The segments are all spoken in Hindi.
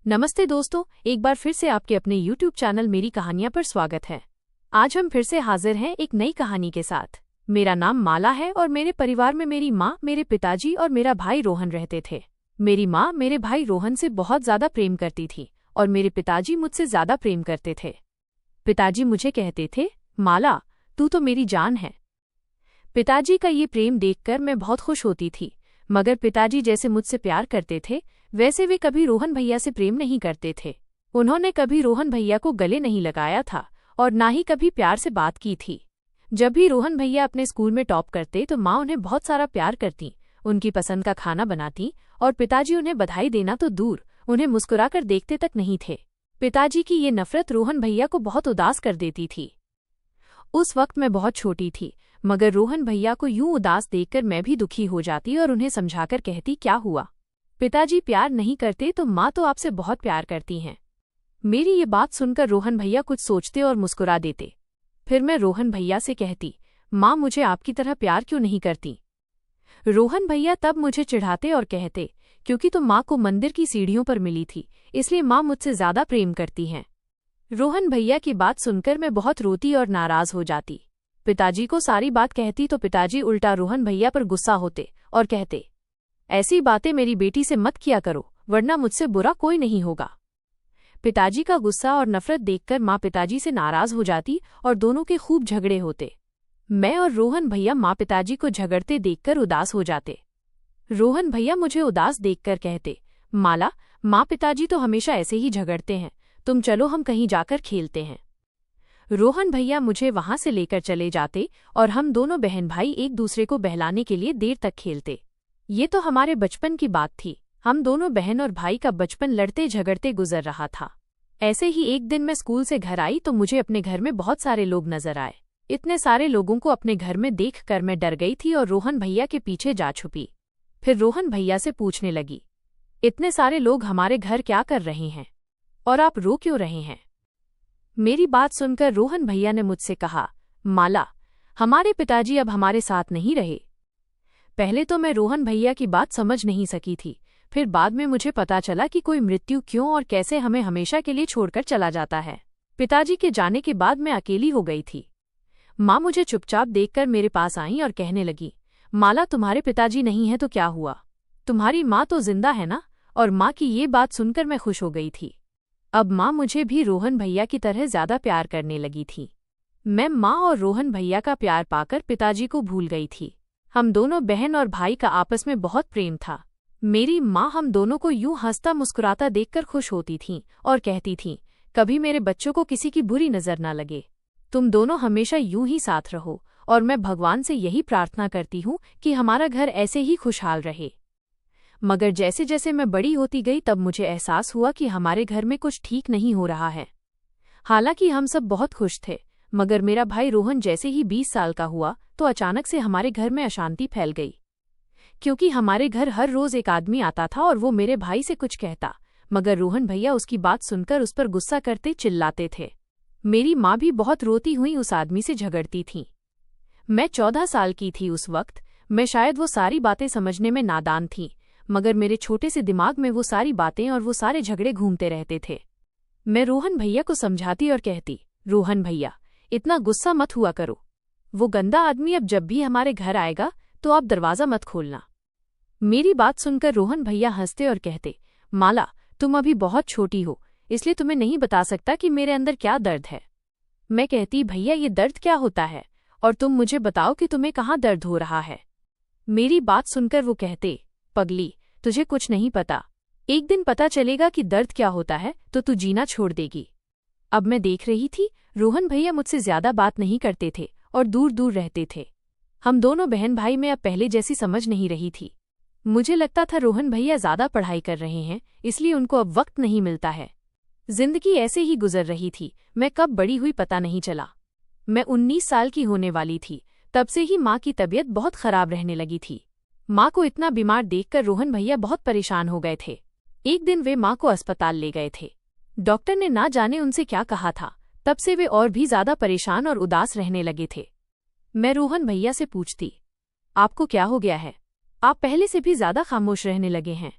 नमस्ते दोस्तों, एक बार फिर से आपके अपने YouTube चैनल मेरी कहानियां पर स्वागत है। आज हम फिर से हाजिर हैं एक नई कहानी के साथ। मेरा नाम माला है और मेरे परिवार में मेरी माँ, मेरे पिताजी और मेरा भाई रोहन रहते थे। मेरी माँ मेरे भाई रोहन से बहुत ज्यादा प्रेम करती थी और मेरे पिताजी मुझसे ज्यादा प्रेम करते थे। पिताजी मुझे कहते थे, माला तू तो मेरी जान है। पिताजी का ये प्रेम देखकर मैं बहुत खुश होती थी, मगर पिताजी जैसे मुझसे प्यार करते थे वैसे वे कभी रोहन भैया से प्रेम नहीं करते थे। उन्होंने कभी रोहन भैया को गले नहीं लगाया था और ना ही कभी प्यार से बात की थी। जब भी रोहन भैया अपने स्कूल में टॉप करते तो माँ उन्हें बहुत सारा प्यार करती, उनकी पसंद का खाना बनाती और पिताजी उन्हें बधाई देना तो दूर, उन्हें मुस्कुराकर देखते तक नहीं थे। पिताजी की ये नफरत रोहन भैया को बहुत उदास कर देती थी। उस वक्त मैं बहुत छोटी थी, मगर रोहन भैया को यूं उदास देखकर मैं भी दुखी हो जाती और उन्हें समझाकर कहती, क्या हुआ, पिताजी प्यार नहीं करते तो माँ तो आपसे बहुत प्यार करती हैं। मेरी ये बात सुनकर रोहन भैया कुछ सोचते और मुस्कुरा देते। फिर मैं रोहन भैया से कहती, माँ मुझे आपकी तरह प्यार क्यों नहीं करती। रोहन भैया तब मुझे चिढ़ाते और कहते, क्योंकि तुम माँ को मंदिर की सीढ़ियों पर मिली थी, इसलिए माँ मुझसे ज्यादा प्रेम करती हैं। रोहन भैया की बात सुनकर मैं बहुत रोती और नाराज हो जाती। पिताजी को सारी बात कहती तो पिताजी उल्टा रोहन भैया पर गुस्सा होते और कहते, ऐसी बातें मेरी बेटी से मत किया करो, वरना मुझसे बुरा कोई नहीं होगा। पिताजी का गुस्सा और नफरत देखकर माँ पिताजी से नाराज हो जाती और दोनों के खूब झगड़े होते। मैं और रोहन भैया माँ पिताजी को झगड़ते देखकर उदास हो जाते। रोहन भैया मुझे उदास देखकर कहते, माला माँ पिताजी तो हमेशा ऐसे ही झगड़ते हैं, तुम चलो हम कहीं जाकर खेलते हैं। रोहन भैया मुझे वहां से लेकर चले जाते और हम दोनों बहन भाई एक दूसरे को बहलाने के लिए देर तक खेलते। ये तो हमारे बचपन की बात थी। हम दोनों बहन और भाई का बचपन लड़ते झगड़ते गुजर रहा था। ऐसे ही एक दिन मैं स्कूल से घर आई तो मुझे अपने घर में बहुत सारे लोग नजर आए। इतने सारे लोगों को अपने घर में देखकर मैं डर गई थी और रोहन भैया के पीछे जा छुपी। फिर रोहन भैया से पूछने लगी, इतने सारे लोग हमारे घर क्या कर रहे हैं और आप रो क्यों रहे हैं। मेरी बात सुनकर रोहन भैया ने मुझसे कहा, माला हमारे पिताजी अब हमारे साथ नहीं रहे। पहले तो मैं रोहन भैया की बात समझ नहीं सकी थी, फिर बाद में मुझे पता चला कि कोई मृत्यु क्यों और कैसे हमें हमेशा के लिए छोड़कर चला जाता है। पिताजी के जाने के बाद मैं अकेली हो गई थी। माँ मुझे चुपचाप देखकर मेरे पास आई और कहने लगी, माला तुम्हारे पिताजी नहीं है तो क्या हुआ, तुम्हारी माँ तो जिंदा है ना। और माँ की ये बात सुनकर मैं खुश हो गई थी। अब माँ मुझे भी रोहन भैया की तरह ज्यादा प्यार करने लगी थी। मैं माँ और रोहन भैया का प्यार पाकर पिताजी को भूल गई थी। हम दोनों बहन और भाई का आपस में बहुत प्रेम था। मेरी माँ हम दोनों को यूं हंसता मुस्कुराता देखकर खुश होती थीं और कहती थीं, कभी मेरे बच्चों को किसी की बुरी नजर ना लगे, तुम दोनों हमेशा यूं ही साथ रहो। और मैं भगवान से यही प्रार्थना करती हूँ कि हमारा घर ऐसे ही खुशहाल रहे। मगर जैसे जैसे मैं बड़ी होती गई तब मुझे एहसास हुआ कि हमारे घर में कुछ ठीक नहीं हो रहा है। हालांकि हम सब बहुत खुश थे, मगर मेरा भाई रोहन जैसे ही 20 साल का हुआ तो अचानक से हमारे घर में अशांति फैल गई। क्योंकि हमारे घर हर रोज एक आदमी आता था और वो मेरे भाई से कुछ कहता, मगर रोहन भैया उसकी बात सुनकर उस पर गुस्सा करते चिल्लाते थे। मेरी माँ भी बहुत रोती हुई उस आदमी से झगड़ती थी। मैं 14 साल की थी उस वक्त। मैं शायद वो सारी बातें समझने में नादान थी, मगर मेरे छोटे से दिमाग में वो सारी बातें और वो सारे झगड़े घूमते रहते थे। मैं रोहन भैया को समझाती और कहती, रोहन भैया इतना गुस्सा मत हुआ करो, वो गंदा आदमी अब जब भी हमारे घर आएगा तो आप दरवाजा मत खोलना। मेरी बात सुनकर रोहन भैया हंसते और कहते, माला तुम अभी बहुत छोटी हो, इसलिए तुम्हें नहीं बता सकता कि मेरे अंदर क्या दर्द है। मैं कहती, भैया ये दर्द क्या होता है और तुम मुझे बताओ कि तुम्हें कहाँ दर्द हो रहा है। मेरी बात सुनकर वो कहते, पगली तुझे कुछ नहीं पता, एक दिन पता चलेगा कि दर्द क्या होता है तो तू जीना छोड़ देगी। अब मैं देख रही थी रोहन भैया मुझसे ज्यादा बात नहीं करते थे और दूर दूर रहते थे। हम दोनों बहन भाई में अब पहले जैसी समझ नहीं रही थी। मुझे लगता था रोहन भैया ज्यादा पढ़ाई कर रहे हैं, इसलिए उनको अब वक्त नहीं मिलता है। जिंदगी ऐसे ही गुजर रही थी। मैं कब बड़ी हुई पता नहीं चला। मैं 19 साल की होने वाली थी, तब से ही माँ की तबीयत बहुत खराब रहने लगी थी। माँ को इतना बीमार देखकर रोहन भैया बहुत परेशान हो गए थे। एक दिन वे माँ को अस्पताल ले गए थे। डॉक्टर ने ना जाने उनसे क्या कहा था, तब से वे और भी ज्यादा परेशान और उदास रहने लगे थे। मैं रोहन भैया से पूछती, आपको क्या हो गया है, आप पहले से भी ज्यादा खामोश रहने लगे हैं।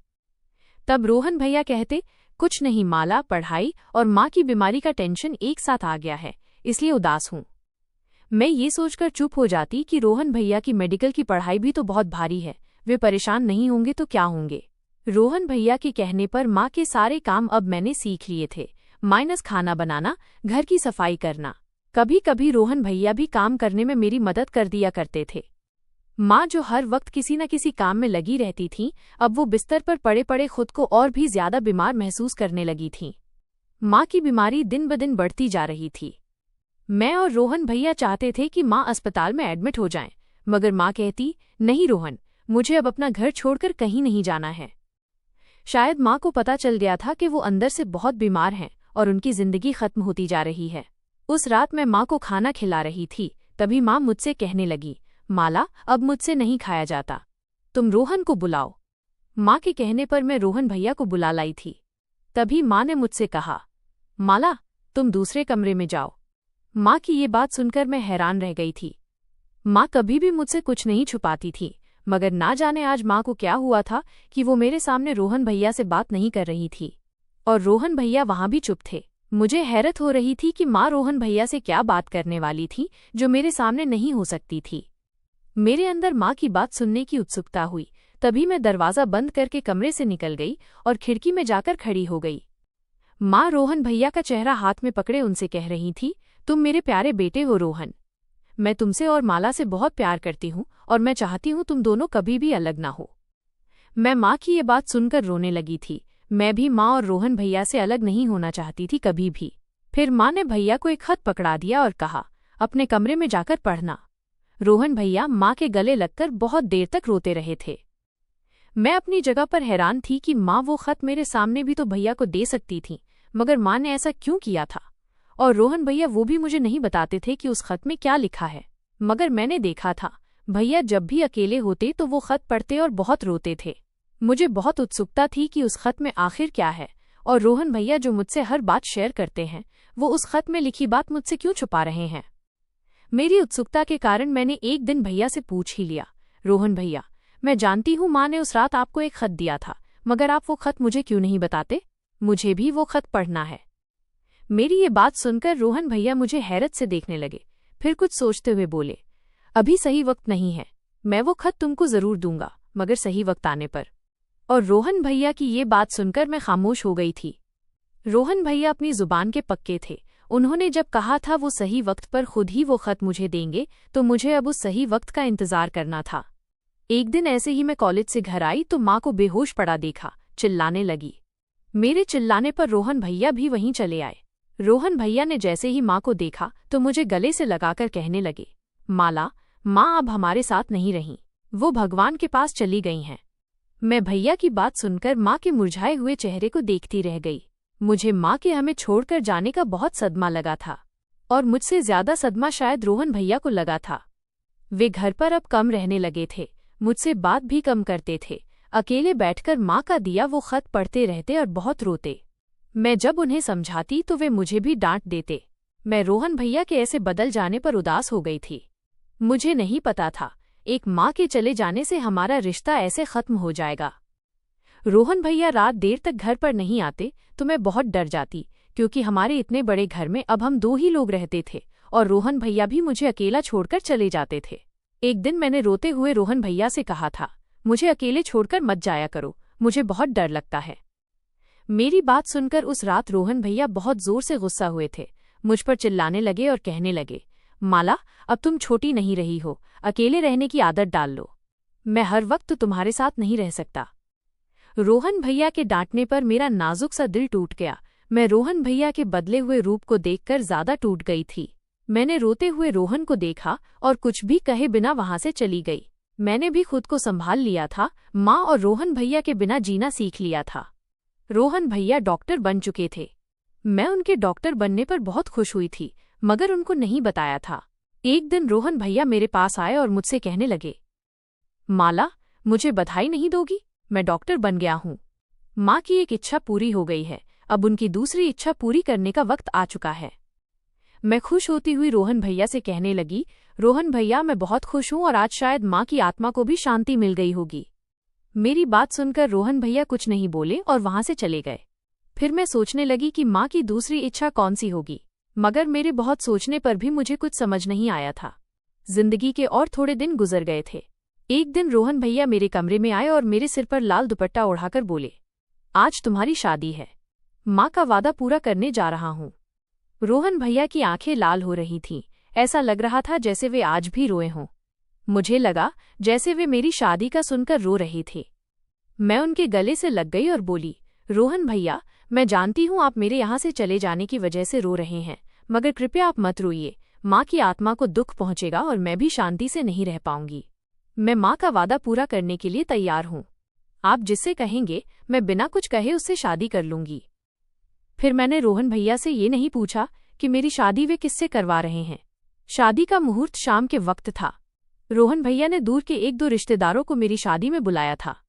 तब रोहन भैया कहते, कुछ नहीं माला, पढ़ाई और माँ की बीमारी का टेंशन एक साथ आ गया है, इसलिए उदास हूँ। मैं ये सोचकर चुप हो जाती कि रोहन भैया की मेडिकल की पढ़ाई भी तो बहुत भारी है, वे परेशान नहीं होंगे तो क्या होंगे। रोहन भैया के कहने पर माँ के सारे काम अब मैंने सीख लिए थे, माइनस खाना बनाना, घर की सफाई करना। कभी कभी रोहन भैया भी काम करने में मेरी मदद कर दिया करते थे। माँ जो हर वक्त किसी न किसी काम में लगी रहती थीं, अब वो बिस्तर पर पड़े पड़े खुद को और भी ज्यादा बीमार महसूस करने लगी थीं। माँ की बीमारी दिन ब दिन बढ़ती जा रही थी। मैं और रोहन भैया चाहते थे कि माँ अस्पताल में एडमिट हो जाएं, मगर माँ कहती, नहीं रोहन, मुझे अब अपना घर छोड़कर कहीं नहीं जाना है। शायद माँ को पता चल गया था कि वो अंदर से बहुत बीमार हैं और उनकी जिंदगी खत्म होती जा रही है। उस रात मैं माँ को खाना खिला रही थी, तभी माँ मुझसे कहने लगी, माला, अब मुझसे नहीं खाया जाता, तुम रोहन को बुलाओ। माँ के कहने पर मैं रोहन भैया को बुला लाई थी। तभी माँ ने मुझसे कहा, माला, तुम दूसरे कमरे में जाओ। माँ की ये बात सुनकर मैं हैरान रह गई थी। माँ कभी भी मुझसे कुछ नहीं छुपाती थी, मगर ना जाने आज माँ को क्या हुआ था कि वो मेरे सामने रोहन भैया से बात नहीं कर रही थी और रोहन भैया वहां भी चुप थे। मुझे हैरत हो रही थी कि माँ रोहन भैया से क्या बात करने वाली थी जो मेरे सामने नहीं हो सकती थी। मेरे अंदर माँ की बात सुनने की उत्सुकता हुई। तभी मैं दरवाज़ा बंद करके कमरे से निकल गई और खिड़की में जाकर खड़ी हो गई। माँ रोहन भैया का चेहरा हाथ में पकड़े उनसे कह रही थी, तुम मेरे प्यारे बेटे हो रोहन, मैं तुमसे और माला से बहुत प्यार करती हूँ और मैं चाहती हूँ तुम दोनों कभी भी अलग ना हो। मैं माँ की ये बात सुनकर रोने लगी थी। मैं भी माँ और रोहन भैया से अलग नहीं होना चाहती थी कभी भी। फिर माँ ने भैया को एक खत पकड़ा दिया और कहा, अपने कमरे में जाकर पढ़ना। रोहन भैया माँ के गले लगकर बहुत देर तक रोते रहे थे। मैं अपनी जगह पर हैरान थी कि माँ वो खत मेरे सामने भी तो भैया को दे सकती थी, मगर माँ ने ऐसा क्यों किया था। और रोहन भैया वो भी मुझे नहीं बताते थे कि उस खत में क्या लिखा है, मगर मैंने देखा था भैया जब भी अकेले होते तो वो खत पढ़ते और बहुत रोते थे। मुझे बहुत उत्सुकता थी कि उस खत में आखिर क्या है और रोहन भैया जो मुझसे हर बात शेयर करते हैं, वो उस खत में लिखी बात मुझसे क्यों छुपा रहे हैं। मेरी उत्सुकता के कारण मैंने एक दिन भैया से पूछ ही लिया, रोहन भैया, मैं जानती हूँ माँ ने उस रात आपको एक खत दिया था, मगर आप वो खत मुझे क्यों नहीं बताते, मुझे भी वो खत पढ़ना है। मेरी ये बात सुनकर रोहन भैया मुझे हैरत से देखने लगे, फिर कुछ सोचते हुए बोले, अभी सही वक्त नहीं है, मैं वो खत तुमको जरूर दूंगा, मगर सही वक्त आने पर। और रोहन भैया की ये बात सुनकर मैं खामोश हो गई थी। रोहन भैया अपनी जुबान के पक्के थे। उन्होंने जब कहा था वो सही वक्त पर खुद ही वो खत मुझे देंगे, तो मुझे अब उस सही वक्त का इंतजार करना था। एक दिन ऐसे ही मैं कॉलेज से घर आई तो माँ को बेहोश पड़ा देखा, चिल्लाने लगी। मेरे चिल्लाने पर रोहन भैया भी वहीं चले आए। रोहन भैया ने जैसे ही माँ को देखा तो मुझे गले से लगाकर कहने लगे, माला, माँ अब हमारे साथ नहीं रहीं, वो भगवान के पास चली गई हैं। मैं भैया की बात सुनकर माँ के मुरझाए हुए चेहरे को देखती रह गई। मुझे माँ के हमें छोड़कर जाने का बहुत सदमा लगा था और मुझसे ज्यादा सदमा शायद रोहन भैया को लगा था। वे घर पर अब कम रहने लगे थे, मुझसे बात भी कम करते थे, अकेले बैठकर माँ का दिया वो खत पढ़ते रहते और बहुत रोते। मैं जब उन्हें समझाती तो वे मुझे भी डांट देते। मैं रोहन भैया के ऐसे बदल जाने पर उदास हो गई थी। मुझे नहीं पता था एक माँ के चले जाने से हमारा रिश्ता ऐसे खत्म हो जाएगा। रोहन भैया रात देर तक घर पर नहीं आते तो मैं बहुत डर जाती, क्योंकि हमारे इतने बड़े घर में अब हम 2 ही लोग रहते थे और रोहन भैया भी मुझे अकेला छोड़कर चले जाते थे। एक दिन मैंने रोते हुए रोहन भैया से कहा था, मुझे अकेले छोड़कर मत जाया करो, मुझे बहुत डर लगता है। मेरी बात सुनकर उस रात रोहन भैया बहुत जोर से गुस्सा हुए थे, मुझ पर चिल्लाने लगे और कहने लगे, माला, अब तुम छोटी नहीं रही हो, अकेले रहने की आदत डाल लो, मैं हर वक्त तुम्हारे साथ नहीं रह सकता। रोहन भैया के डांटने पर मेरा नाजुक सा दिल टूट गया। मैं रोहन भैया के बदले हुए रूप को देखकर ज्यादा टूट गई थी। मैंने रोते हुए रोहन को देखा और कुछ भी कहे बिना वहां से चली गई। मैंने भी खुद को संभाल लिया था, माँ और रोहन भैया के बिना जीना सीख लिया था। रोहन भैया डॉक्टर बन चुके थे। मैं उनके डॉक्टर बनने पर बहुत खुश हुई थी, मगर उनको नहीं बताया था। एक दिन रोहन भैया मेरे पास आए और मुझसे कहने लगे, माला, मुझे बधाई नहीं दोगी, मैं डॉक्टर बन गया हूँ। माँ की एक इच्छा पूरी हो गई है, अब उनकी दूसरी इच्छा पूरी करने का वक्त आ चुका है। मैं खुश होती हुई रोहन भैया से कहने लगी, रोहन भैया, मैं बहुत खुश हूँ और आज शायद माँ की आत्मा को भी शांति मिल गई होगी। मेरी बात सुनकर रोहन भैया कुछ नहीं बोले और वहां से चले गए। फिर मैं सोचने लगी कि माँ की दूसरी इच्छा कौन सी होगी, मगर मेरे बहुत सोचने पर भी मुझे कुछ समझ नहीं आया था। जिंदगी के और थोड़े दिन गुजर गए थे। एक दिन रोहन भैया मेरे कमरे में आए और मेरे सिर पर लाल दुपट्टा ओढ़ाकर बोले, आज तुम्हारी शादी है, माँ का वादा पूरा करने जा रहा हूँ। रोहन भैया की आंखें लाल हो रही थीं, ऐसा लग रहा था जैसे वे आज भी रोए हों। मुझे लगा जैसे वे मेरी शादी का सुनकर रो रहे थे। मैं उनके गले से लग गई और बोली, रोहन भैया, मैं जानती हूँ आप मेरे यहाँ से चले जाने की वजह से रो रहे हैं, मगर कृपया आप मत रोइए। माँ की आत्मा को दुख पहुँचेगा और मैं भी शांति से नहीं रह पाऊंगी। मैं माँ का वादा पूरा करने के लिए तैयार हूँ। आप जिससे कहेंगे मैं बिना कुछ कहे उससे शादी कर लूंगी। फिर मैंने रोहन भैया से ये नहीं पूछा कि मेरी शादी वे किससे करवा रहे हैं। शादी का मुहूर्त शाम के वक्त था। रोहन भैया ने दूर के 1-2 रिश्तेदारों को मेरी शादी में बुलाया था।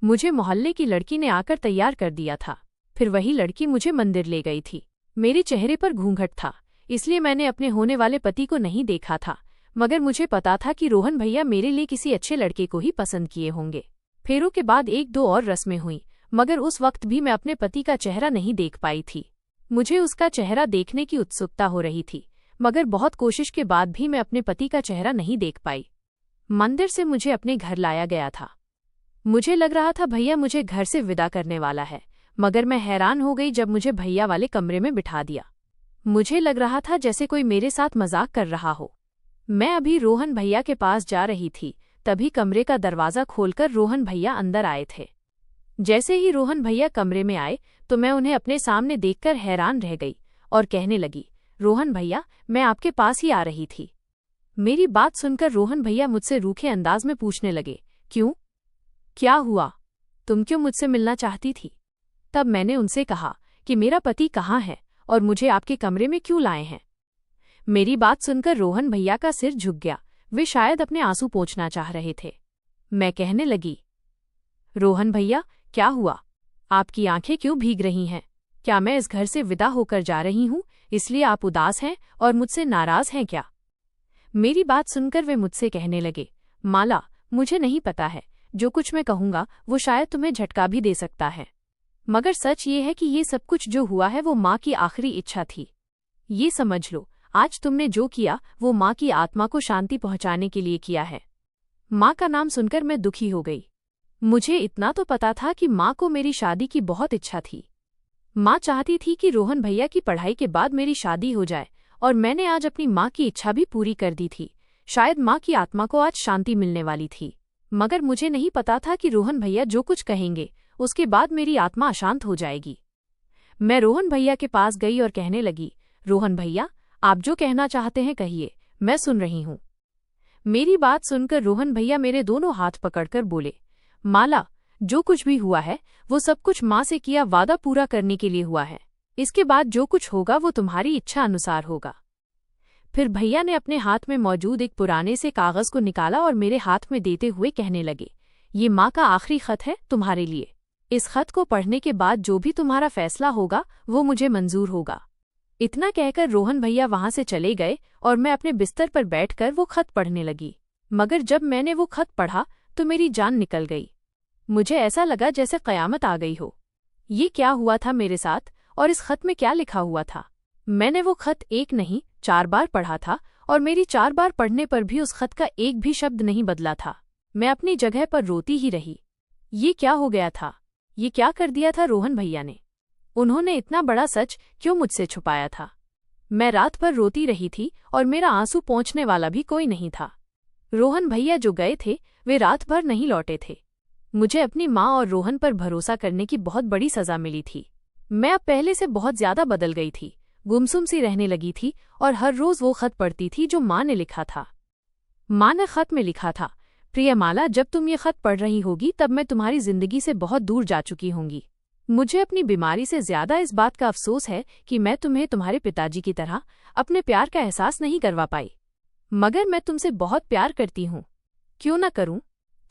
मुझे मोहल्ले की लड़की ने आकर तैयार कर दिया था। फिर वही लड़की मुझे मंदिर ले गई थी। मेरे चेहरे पर घूंघट था, इसलिए मैंने अपने होने वाले पति को नहीं देखा था, मगर मुझे पता था कि रोहन भैया मेरे लिए किसी अच्छे लड़के को ही पसंद किए होंगे। फेरों के बाद 1-2 और रस्में हुईं, मगर उस वक्त भी मैं अपने पति का चेहरा नहीं देख पाई थी। मुझे उसका चेहरा देखने की उत्सुकता हो रही थी, मगर बहुत कोशिश के बाद भी मैं अपने पति का चेहरा नहीं देख पाई। मंदिर से मुझे अपने घर लाया गया था। मुझे लग रहा था भैया मुझे घर से विदा करने वाला है, मगर मैं हैरान हो गई जब मुझे भैया वाले कमरे में बिठा दिया। मुझे लग रहा था जैसे कोई मेरे साथ मजाक कर रहा हो। मैं अभी रोहन भैया के पास जा रही थी, तभी कमरे का दरवाज़ा खोलकर रोहन भैया अंदर आए थे। जैसे ही रोहन भैया कमरे में आए तो मैं उन्हें अपने सामने देखकर हैरान रह गई और कहने लगी, रोहन भैया, मैं आपके पास ही आ रही थी। मेरी बात सुनकर रोहन भैया मुझसे रूखे अंदाज में पूछने लगे, क्यों? क्या हुआ? तुम क्यों मुझसे मिलना चाहती थी? तब मैंने उनसे कहा कि मेरा पति कहाँ है और मुझे आपके कमरे में क्यों लाए हैं। मेरी बात सुनकर रोहन भैया का सिर झुक गया। वे शायद अपने आंसू पोंछना चाह रहे थे। मैं कहने लगी, रोहन भैया, क्या हुआ? आपकी आंखें क्यों भीग रही हैं? क्या मैं इस घर से विदा होकर जा रही हूँ, इसलिए आप उदास हैं और मुझसे नाराज हैं क्या? मेरी बात सुनकर वे मुझसे कहने लगे, माला, मुझे नहीं पता है, जो कुछ मैं कहूँगा वो शायद तुम्हें झटका भी दे सकता है, मगर सच ये है कि ये सब कुछ जो हुआ है वो माँ की आखिरी इच्छा थी। ये समझ लो, आज तुमने जो किया वो माँ की आत्मा को शांति पहुँचाने के लिए किया है। माँ का नाम सुनकर मैं दुखी हो गई। मुझे इतना तो पता था कि माँ को मेरी शादी की बहुत इच्छा थी। माँ चाहती थी कि रोहन भैया की पढ़ाई के बाद मेरी शादी हो जाए, और मैंने आज अपनी माँ की इच्छा भी पूरी कर दी थी। शायद माँ की आत्मा को आज शांति मिलने वाली थी, मगर मुझे नहीं पता था कि रोहन भैया जो कुछ कहेंगे उसके बाद मेरी आत्मा अशांत हो जाएगी। मैं रोहन भैया के पास गई और कहने लगी, रोहन भैया, आप जो कहना चाहते हैं कहिए, मैं सुन रही हूँ। मेरी बात सुनकर रोहन भैया मेरे दोनों हाथ पकड़कर बोले, माला, जो कुछ भी हुआ है वो सब कुछ माँ से किया वादा पूरा करने के लिए हुआ है। इसके बाद जो कुछ होगा वो तुम्हारी इच्छा अनुसार होगा। फिर भैया ने अपने हाथ में मौजूद एक पुराने से कागज को निकाला और मेरे हाथ में देते हुए कहने लगे, ये माँ का आखिरी खत है तुम्हारे लिए। इस खत को पढ़ने के बाद जो भी तुम्हारा फैसला होगा वो मुझे मंजूर होगा। इतना कहकर रोहन भैया वहां से चले गए और मैं अपने बिस्तर पर बैठकर वो खत पढ़ने लगी। मगर जब मैंने वो खत पढ़ा तो मेरी जान निकल गई। मुझे ऐसा लगा जैसे क़यामत आ गई हो। ये क्या हुआ था मेरे साथ और इस खत में क्या लिखा हुआ था? मैंने वो खत 1 नहीं 4 बार पढ़ा था और मेरी 4 बार पढ़ने पर भी उस खत का एक भी शब्द नहीं बदला था। मैं अपनी जगह पर रोती ही रही। ये क्या हो गया था? ये क्या कर दिया था रोहन भैया ने? उन्होंने इतना बड़ा सच क्यों मुझसे छुपाया था? मैं रात भर रोती रही थी और मेरा आंसू पोंछने वाला भी कोई नहीं था। रोहन भैया जो गए थे वे रात भर नहीं लौटे थे। मुझे अपनी माँ और रोहन पर भरोसा करने की बहुत बड़ी सजा मिली थी। मैं अब पहले से बहुत ज्यादा बदल गई थी, गुमसुम सी रहने लगी थी और हर रोज वो खत पढ़ती थी जो माँ ने लिखा था। माँ ने खत में लिखा था, प्रिय माला, जब तुम ये खत पढ़ रही होगी तब मैं तुम्हारी जिंदगी से बहुत दूर जा चुकी होंगी। मुझे अपनी बीमारी से ज्यादा इस बात का अफसोस है कि मैं तुम्हें तुम्हारे पिताजी की तरह अपने प्यार का एहसास नहीं करवा पाई, मगर मैं तुमसे बहुत प्यार करती हूँ। क्यों न करूँ?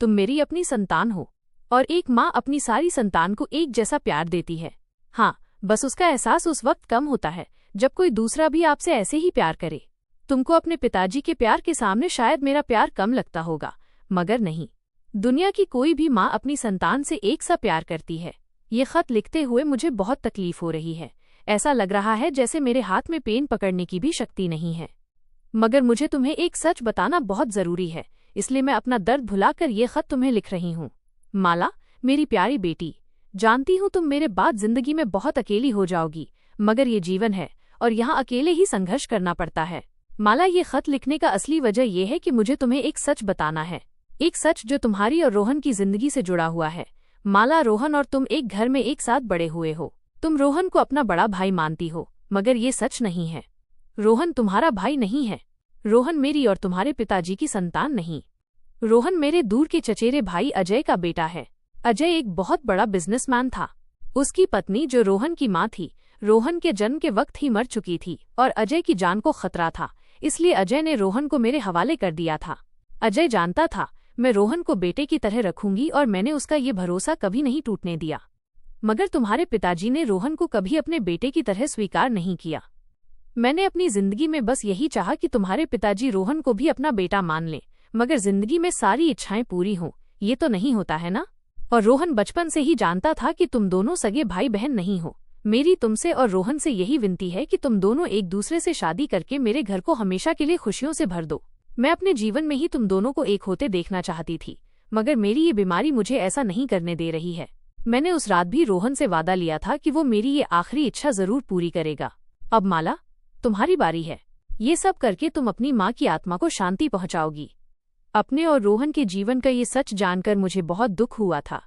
तुम मेरी अपनी संतान हो और एक माँ अपनी सारी संतान को एक जैसा प्यार देती है। हाँ, बस उसका एहसास उस वक्त कम होता है जब कोई दूसरा भी आपसे ऐसे ही प्यार करे। तुमको अपने पिताजी के प्यार के सामने शायद मेरा प्यार कम लगता होगा, मगर नहीं। दुनिया की कोई भी माँ अपनी संतान से एक सा प्यार करती है। ये खत लिखते हुए मुझे बहुत तकलीफ हो रही है। ऐसा लग रहा है जैसे मेरे हाथ में पेन पकड़ने की भी शक्ति नहीं है। मगर मुझे तुम्हें एक सच बताना बहुत जरूरी है, इसलिए मैं अपना दर्द भुलाकर ये खत तुम्हें लिख रही हूँ। माला, मेरी प्यारी बेटी, जानती हूँ तुम मेरे बाद जिंदगी में बहुत अकेली हो जाओगी, मगर ये जीवन है और यहाँ अकेले ही संघर्ष करना पड़ता है। माला, ये खत लिखने का असली वजह यह है कि मुझे तुम्हें एक सच बताना है, एक सच जो तुम्हारी और रोहन की जिंदगी से जुड़ा हुआ है। माला, रोहन और तुम एक घर में एक साथ बड़े हुए हो। तुम रोहन को अपना बड़ा भाई मानती हो, मगर ये सच नहीं है। रोहन तुम्हारा भाई नहीं है। रोहन मेरी और तुम्हारे पिताजी की संतान नहीं। रोहन मेरे दूर के चचेरे भाई अजय का बेटा है। अजय एक बहुत बड़ा बिजनेसमैन था। उसकी पत्नी, जो रोहन की माँ थी, रोहन के जन्म के वक्त ही मर चुकी थी और अजय की जान को खतरा था, इसलिए अजय ने रोहन को मेरे हवाले कर दिया था। अजय जानता था मैं रोहन को बेटे की तरह रखूंगी और मैंने उसका ये भरोसा कभी नहीं टूटने दिया। मगर तुम्हारे पिताजी ने रोहन को कभी अपने बेटे की तरह स्वीकार नहीं किया। मैंने अपनी जिंदगी में बस यही चाहा कि तुम्हारे पिताजी रोहन को भी अपना बेटा मान लें, मगर जिंदगी में सारी इच्छाएं पूरी हों, ये तो नहीं होता है ना। और रोहन बचपन से ही जानता था कि तुम दोनों सगे भाई बहन नहीं हो। मेरी तुमसे और रोहन से यही विनती है कि तुम दोनों एक दूसरे से शादी करके मेरे घर को हमेशा के लिए खुशियों से भर दो। मैं अपने जीवन में ही तुम दोनों को एक होते देखना चाहती थी, मगर मेरी ये बीमारी मुझे ऐसा नहीं करने दे रही है। मैंने उस रात भी रोहन से वादा लिया था कि वो मेरी ये आखिरी इच्छा जरूर पूरी करेगा। अब माला, तुम्हारी बारी है। ये सब करके तुम अपनी माँ की आत्मा को शांति पहुंचाओगी। अपने और रोहन के जीवन का ये सच जानकर मुझे बहुत दुख हुआ था।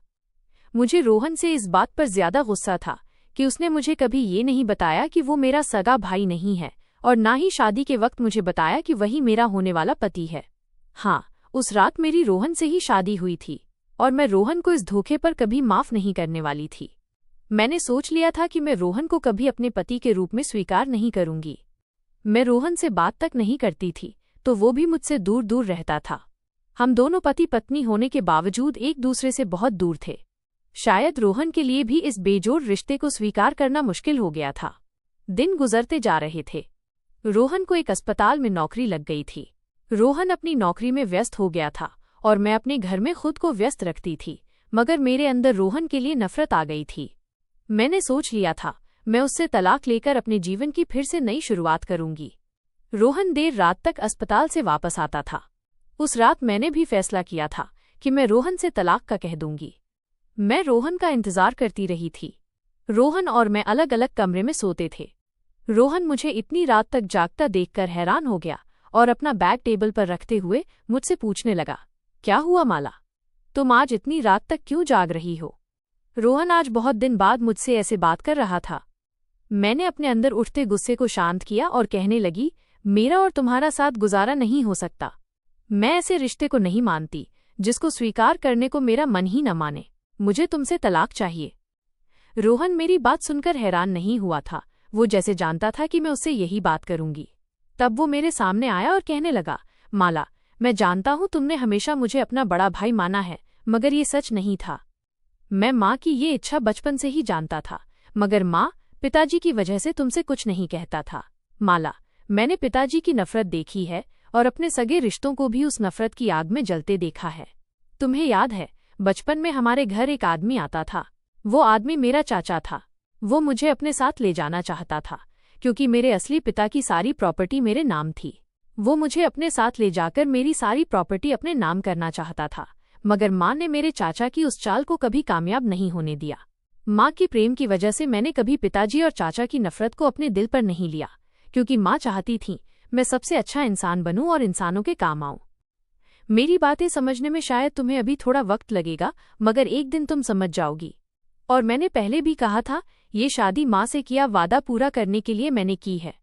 मुझे रोहन से इस बात पर ज्यादा गुस्सा था कि उसने मुझे कभी ये नहीं बताया कि वो मेरा सगा भाई नहीं है, और ना ही शादी के वक्त मुझे बताया कि वही मेरा होने वाला पति है। हाँ, उस रात मेरी रोहन से ही शादी हुई थी और मैं रोहन को इस धोखे पर कभी माफ नहीं करने वाली थी। मैंने सोच लिया था कि मैं रोहन को कभी अपने पति के रूप में स्वीकार नहीं करूंगी। मैं रोहन से बात तक नहीं करती थी, तो वो भी मुझसे दूर दूर रहता था। हम दोनों पति पत्नी होने के बावजूद एक दूसरे से बहुत दूर थे। शायद रोहन के लिए भी इस बेजोड़ रिश्ते को स्वीकार करना मुश्किल हो गया था। दिन गुजरते जा रहे थे। रोहन को एक अस्पताल में नौकरी लग गई थी। रोहन अपनी नौकरी में व्यस्त हो गया था और मैं अपने घर में खुद को व्यस्त रखती थी, मगर मेरे अंदर रोहन के लिए नफरत आ गई थी। मैंने सोच लिया था मैं उससे तलाक लेकर अपने जीवन की फिर से नई शुरुआत करूंगी। रोहन देर रात तक अस्पताल से वापस आता था। उस रात मैंने भी फैसला किया था कि मैं रोहन से तलाक का कह दूंगी। मैं रोहन का इंतजार करती रही थी। रोहन और मैं अलग अलग कमरे में सोते थे। रोहन मुझे इतनी रात तक जागता देखकर हैरान हो गया और अपना बैग टेबल पर रखते हुए मुझसे पूछने लगा, क्या हुआ माला, तुम आज इतनी रात तक क्यों जाग रही हो? रोहन आज बहुत दिन बाद मुझसे ऐसे बात कर रहा था। मैंने अपने अंदर उठते गुस्से को शांत किया और कहने लगी, मेरा और तुम्हारा साथ गुजारा नहीं हो सकता। मैं ऐसे रिश्ते को नहीं मानती जिसको स्वीकार करने को मेरा मन ही न माने। मुझे तुमसे तलाक चाहिए। रोहन मेरी बात सुनकर हैरान नहीं हुआ था। वो जैसे जानता था कि मैं उससे यही बात करूंगी। तब वो मेरे सामने आया और कहने लगा, माला, मैं जानता हूं तुमने हमेशा मुझे अपना बड़ा भाई माना है, मगर ये सच नहीं था। मैं माँ की ये इच्छा बचपन से ही जानता था, मगर माँ पिताजी की वजह से तुमसे कुछ नहीं कहता था। माला, मैंने पिताजी की नफरत देखी है और अपने सगे रिश्तों को भी उस नफरत की आग में जलते देखा है। तुम्हें याद है, बचपन में हमारे घर एक आदमी आता था। वो आदमी मेरा चाचा था। वो मुझे अपने साथ ले जाना चाहता था क्योंकि मेरे असली पिता की सारी प्रॉपर्टी मेरे नाम थी। वो मुझे अपने साथ ले जाकर मेरी सारी प्रॉपर्टी अपने नाम करना चाहता था, मगर माँ ने मेरे चाचा की उस चाल को कभी कामयाब नहीं होने दिया। माँ की प्रेम की वजह से मैंने कभी पिताजी और चाचा की नफरत को अपने दिल पर नहीं लिया, क्योंकि माँ चाहती थी मैं सबसे अच्छा इंसान बनूं और इंसानों के काम आऊं। मेरी बातें समझने में शायद तुम्हें अभी थोड़ा वक्त लगेगा, मगर एक दिन तुम समझ जाओगी। और मैंने पहले भी कहा था, ये शादी माँ से किया वादा पूरा करने के लिए मैंने की है।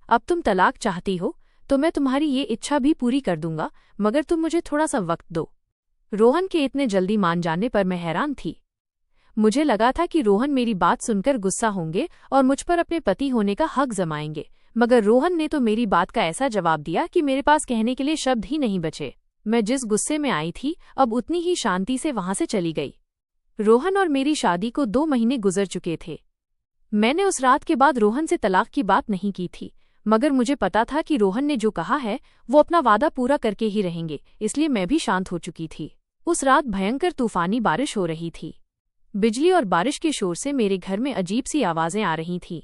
अब तुम तलाक चाहती हो तो मैं तुम्हारी ये इच्छा भी पूरी कर दूंगा, मगर तुम मुझे थोड़ा सा वक्त दो। रोहन के इतने जल्दी मान जाने पर मैं हैरान थी। मुझे लगा था कि रोहन मेरी बात सुनकर गुस्सा होंगे और मुझ पर अपने पति होने का हक जमाएंगे, मगर रोहन ने तो मेरी बात का ऐसा जवाब दिया कि मेरे पास कहने के लिए शब्द ही नहीं बचे। मैं जिस गुस्से में आई थी अब उतनी ही शांति से वहां से चली गई। रोहन और मेरी शादी को 2 महीने गुजर चुके थे। मैंने उस रात के बाद रोहन से तलाक की बात नहीं की थी, मगर मुझे पता था कि रोहन ने जो कहा है वो अपना वादा पूरा करके ही रहेंगे, इसलिए मैं भी शांत हो चुकी थी। उस रात भयंकर तूफानी बारिश हो रही थी। बिजली और बारिश के शोर से मेरे घर में अजीब सी आवाजें आ रही थीं।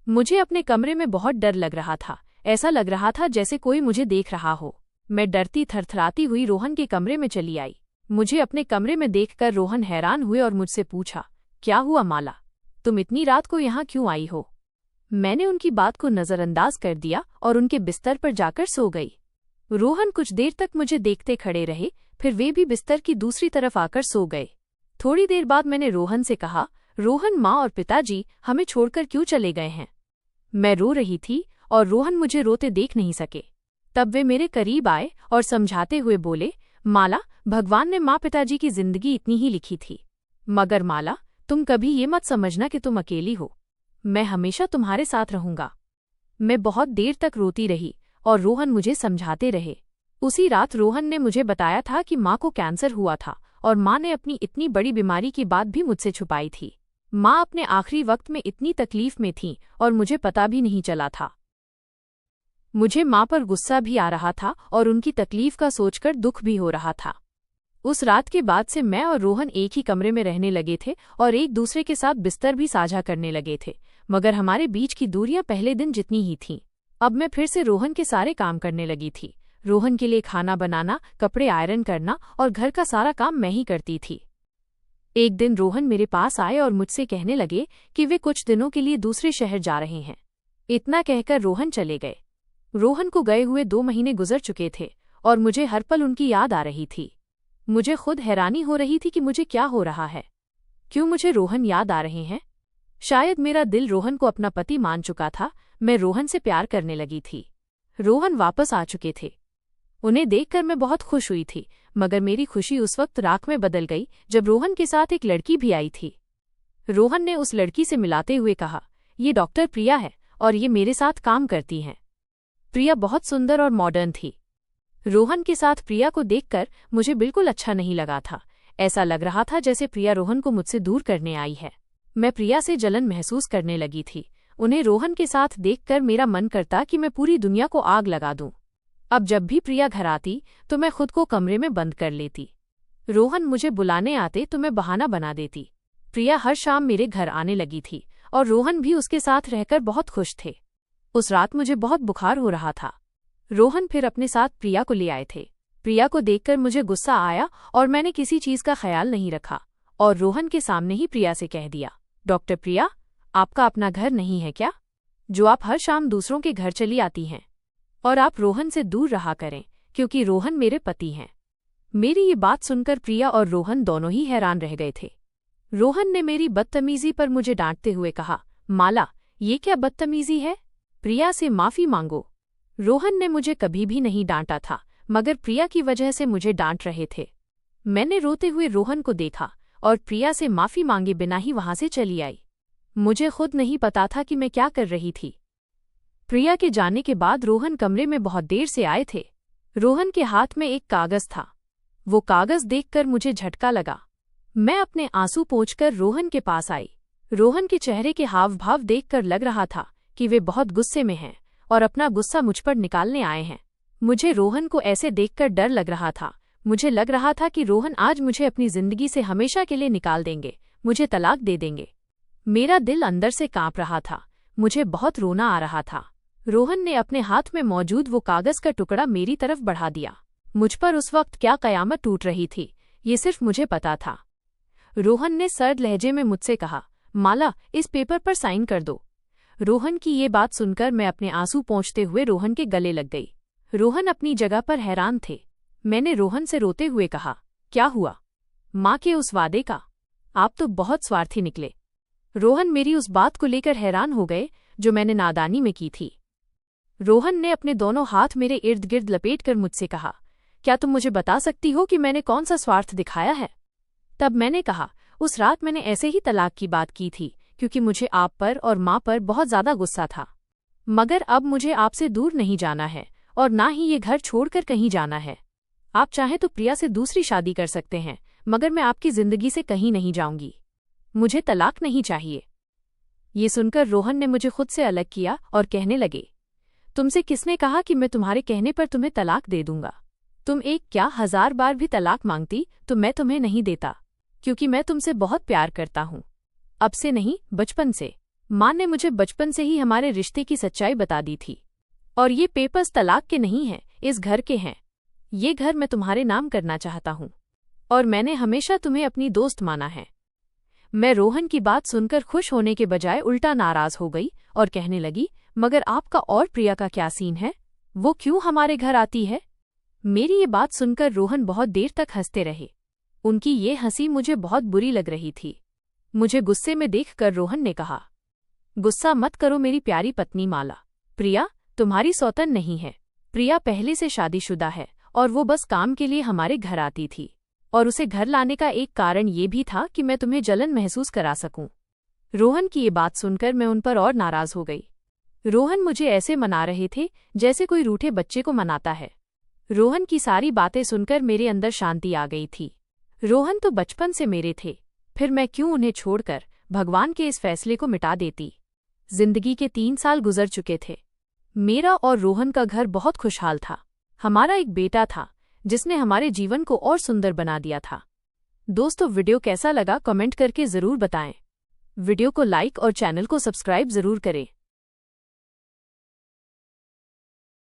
मुझे अपने कमरे में बहुत डर लग रहा था। ऐसा लग रहा था जैसे कोई मुझे देख रहा हो। मैं डरती थरथराती हुई रोहन के कमरे में चली आई। मुझे अपने कमरे में देखकर रोहन हैरान हुए और मुझसे पूछा, क्या हुआ माला, तुम इतनी रात को यहाँ क्यों आई हो? मैंने उनकी बात को नजरअंदाज कर दिया और उनके बिस्तर पर जाकर सो गई। रोहन कुछ देर तक मुझे देखते खड़े रहे, फिर वे भी बिस्तर की दूसरी तरफ आकर सो गए। थोड़ी देर बाद मैंने रोहन से कहा, रोहन, माँ और पिताजी हमें छोड़कर क्यों चले गए हैं? मैं रो रही थी और रोहन मुझे रोते देख नहीं सके। तब वे मेरे करीब आए और समझाते हुए बोले, माला, भगवान ने माँ पिताजी की जिंदगी इतनी ही लिखी थी, मगर माला, तुम कभी ये मत समझना कि तुम अकेली हो। मैं हमेशा तुम्हारे साथ रहूंगा। मैं बहुत देर तक रोती रही और रोहन मुझे समझाते रहे। उसी रात रोहन ने मुझे बताया था कि माँ को कैंसर हुआ था और माँ ने अपनी इतनी बड़ी बीमारी की बात भी मुझसे छुपाई थी। माँ अपने आखिरी वक्त में इतनी तकलीफ में थीं और मुझे पता भी नहीं चला था। मुझे माँ पर गुस्सा भी आ रहा था और उनकी तकलीफ का सोचकर दुख भी हो रहा था। उस रात के बाद से मैं और रोहन एक ही कमरे में रहने लगे थे और एक दूसरे के साथ बिस्तर भी साझा करने लगे थे, मगर हमारे बीच की दूरियां पहले दिन जितनी ही थीं। अब मैं फिर से रोहन के सारे काम करने लगी थी। रोहन के लिए खाना बनाना, कपड़े आयरन करना और घर का सारा काम मैं ही करती थी। एक दिन रोहन मेरे पास आए और मुझसे कहने लगे कि वे कुछ दिनों के लिए दूसरे शहर जा रहे हैं। इतना कहकर रोहन चले गए। रोहन को गए हुए 2 महीने गुजर चुके थे और मुझे हर पल उनकी याद आ रही थी। मुझे खुद हैरानी हो रही थी कि मुझे क्या हो रहा है, क्यों मुझे रोहन याद आ रहे हैं। शायद मेरा दिल रोहन को अपना पति मान चुका था। मैं रोहन से प्यार करने लगी थी। रोहन वापस आ चुके थे। उन्हें देखकर मैं बहुत खुश हुई थी, मगर मेरी खुशी उस वक्त राख में बदल गई जब रोहन के साथ एक लड़की भी आई थी। रोहन ने उस लड़की से मिलाते हुए कहा, ये डॉक्टर प्रिया है और ये मेरे साथ काम करती हैं। प्रिया बहुत सुंदर और मॉडर्न थी। रोहन के साथ प्रिया को देखकर मुझे बिल्कुल अच्छा नहीं लगा था। ऐसा लग रहा था जैसे प्रिया रोहन को मुझसे दूर करने आई है। मैं प्रिया से जलन महसूस करने लगी थी। उन्हें रोहन के साथ देखकर मेरा मन करता कि मैं पूरी दुनिया को आग लगा दूं। अब जब भी प्रिया घर आती तो मैं खुद को कमरे में बंद कर लेती। रोहन मुझे बुलाने आते तो मैं बहाना बना देती। प्रिया हर शाम मेरे घर आने लगी थी और रोहन भी उसके साथ रहकर बहुत खुश थे। उस रात मुझे बहुत बुखार हो रहा था। रोहन फिर अपने साथ प्रिया को ले आए थे। प्रिया को देखकर मुझे गुस्सा आया और मैंने किसी चीज का ख्याल नहीं रखा और रोहन के सामने ही प्रिया से कह दिया, डॉक्टर प्रिया, आपका अपना घर नहीं है क्या, जो आप हर शाम दूसरों के घर चली आती हैं? और आप रोहन से दूर रहा करें, क्योंकि रोहन मेरे पति हैं। मेरी ये बात सुनकर प्रिया और रोहन दोनों ही हैरान रह गए थे। रोहन ने मेरी बदतमीजी पर मुझे डांटते हुए कहा, माला, ये क्या बदतमीजी है? प्रिया से माफी मांगो। रोहन ने मुझे कभी भी नहीं डांटा था, मगर प्रिया की वजह से मुझे डांट रहे थे। मैंने रोते हुए रोहन को देखा और प्रिया से माफी मांगे बिना ही वहां से चली आई। मुझे खुद नहीं पता था कि मैं क्या कर रही थी। प्रिया के जाने के बाद रोहन कमरे में बहुत देर से आए थे। रोहन के हाथ में एक कागज था। वो कागज देखकर मुझे झटका लगा। मैं अपने आंसू पोंछकर रोहन के पास आई। रोहन के चेहरे के हाव भाव देखकर लग रहा था कि वे बहुत गुस्से में हैं और अपना गुस्सा मुझ पर निकालने आए हैं। मुझे रोहन को ऐसे देखकर डर लग रहा था। मुझे लग रहा था कि रोहन आज मुझे अपनी जिंदगी से हमेशा के लिए निकाल देंगे, मुझे तलाक दे देंगे। मेरा दिल अंदर से कांप रहा था। मुझे बहुत रोना आ रहा था। रोहन ने अपने हाथ में मौजूद वो कागज का टुकड़ा मेरी तरफ बढ़ा दिया। मुझ पर उस वक्त क्या कयामत टूट रही थी, ये सिर्फ मुझे पता था। रोहन ने सर्द लहजे में मुझसे कहा, माला, इस पेपर पर साइन कर दो। रोहन की ये बात सुनकर मैं अपने आंसू पोंछते हुए रोहन के गले लग गई। रोहन अपनी जगह पर हैरान थे। मैंने रोहन से रोते हुए कहा, क्या हुआ? माँ के उस वादे का? आप तो बहुत स्वार्थी निकले। रोहन मेरी उस बात को लेकर हैरान हो गए जो मैंने नादानी में की थी। रोहन ने अपने दोनों हाथ मेरे इर्द गिर्द लपेटकर मुझसे कहा, क्या तुम मुझे बता सकती हो कि मैंने कौन सा स्वार्थ दिखाया है? तब मैंने कहा, उस रात मैंने ऐसे ही तलाक की बात की थी क्योंकि मुझे आप पर और माँ पर बहुत ज्यादा गुस्सा था। मगर अब मुझे आपसे दूर नहीं जाना है और ना ही ये घर छोड़कर कहीं जाना है। आप चाहें तो प्रिया से दूसरी शादी कर सकते हैं, मगर मैं आपकी जिंदगी से कहीं नहीं जाऊंगी। मुझे तलाक नहीं चाहिए। ये सुनकर रोहन ने मुझे खुद से अलग किया और कहने लगे, तुमसे किसने कहा कि मैं तुम्हारे कहने पर तुम्हें तलाक दे दूंगा? तुम एक क्या 1000 बार भी तलाक मांगती तो मैं तुम्हें नहीं देता। क्योंकि मैं तुमसे बहुत प्यार करता हूँ। अब से नहीं, बचपन से। माँ ने मुझे बचपन से ही हमारे रिश्ते की सच्चाई बता दी थी। और ये पेपर्स तलाक के नहीं हैं, इस घर के हैं। ये घर मैं तुम्हारे नाम करना चाहता हूँ और मैंने हमेशा तुम्हें अपनी दोस्त माना है। मैं रोहन की बात सुनकर खुश होने के बजाय उल्टा नाराज हो गई और कहने लगी, मगर आपका और प्रिया का क्या सीन है? वो क्यों हमारे घर आती है? मेरी ये बात सुनकर रोहन बहुत देर तक हंसते रहे। उनकी ये हंसी मुझे बहुत बुरी लग रही थी। मुझे गुस्से में देखकर रोहन ने कहा, गुस्सा मत करो मेरी प्यारी पत्नी माला। प्रिया तुम्हारी सौतन नहीं है। प्रिया पहले से शादीशुदा है और वो बस काम के लिए हमारे घर आती थी। और उसे घर लाने का एक कारण ये भी था कि मैं तुम्हें जलन महसूस करा सकूं। रोहन की ये बात सुनकर मैं उन पर और नाराज हो गई। रोहन मुझे ऐसे मना रहे थे जैसे कोई रूठे बच्चे को मनाता है। रोहन की सारी बातें सुनकर मेरे अंदर शांति आ गई थी। रोहन तो बचपन से मेरे थे, फिर मैं क्यों उन्हें छोड़कर भगवान के इस फैसले को मिटा देती। जिंदगी के 3 साल गुजर चुके थे। मेरा और रोहन का घर बहुत खुशहाल था। हमारा एक बेटा था जिसने हमारे जीवन को और सुंदर बना दिया था। दोस्तों, वीडियो कैसा लगा कमेंट करके जरूर बताएं। वीडियो को लाइक और चैनल को सब्सक्राइब जरूर करें।